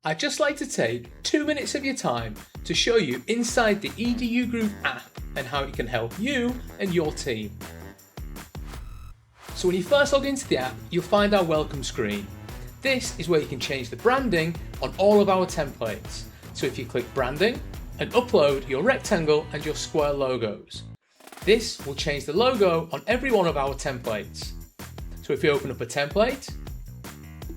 I'd just like to take 2 minutes of your time to show you inside the EDU Groove app and how it can help you and your team. So when you first log into the app, you'll find our welcome screen. This is where you can change the branding on all of our templates. So if you click branding and upload your rectangle and your square logos, this will change the logo on every one of our templates. So if you open up a template,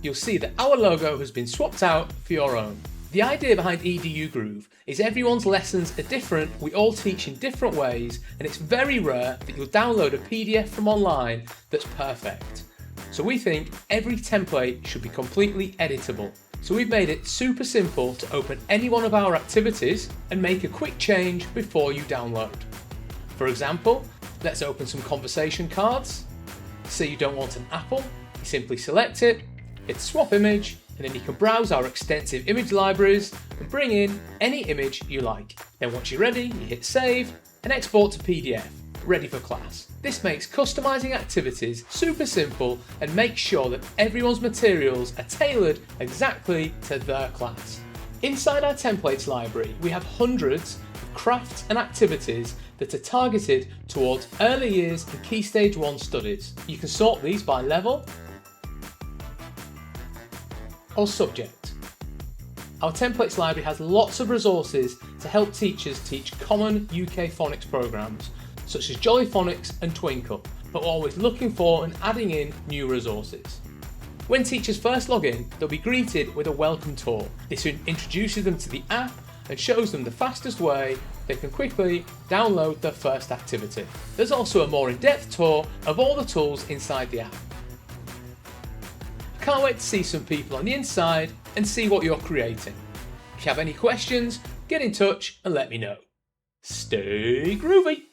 you'll see that our logo has been swapped out for your own. The idea behind EDU Groove is everyone's lessons are different, we all teach in different ways, and it's very rare that you'll download a PDF from online that's perfect. So we think every template should be completely editable. So we've made it super simple to open any one of our activities and make a quick change before you download. For example, let's open some conversation cards. Say you don't want an apple, you simply select it, hit swap image, and then you can browse our extensive image libraries and bring in any image you like. Then once you're ready, you hit save and export to PDF, ready for class. This makes customizing activities super simple and makes sure that everyone's materials are tailored exactly to their class. Inside our templates library, we have hundreds of crafts and activities that are targeted towards early years and Key Stage 1 studies. You can sort these by level or subject. Our templates library has lots of resources to help teachers teach common UK phonics programs, such as Jolly Phonics and Twinkle, but we're always looking for and adding in new resources. When teachers first log in, they'll be greeted with a welcome tour. This introduces them to the app and shows them the fastest way they can quickly download their first activity. There's also a more in-depth tour of all the tools inside the app. I can't wait to see some people on the inside and see what you're creating. If you have any questions, get in touch and let me know. Stay groovy!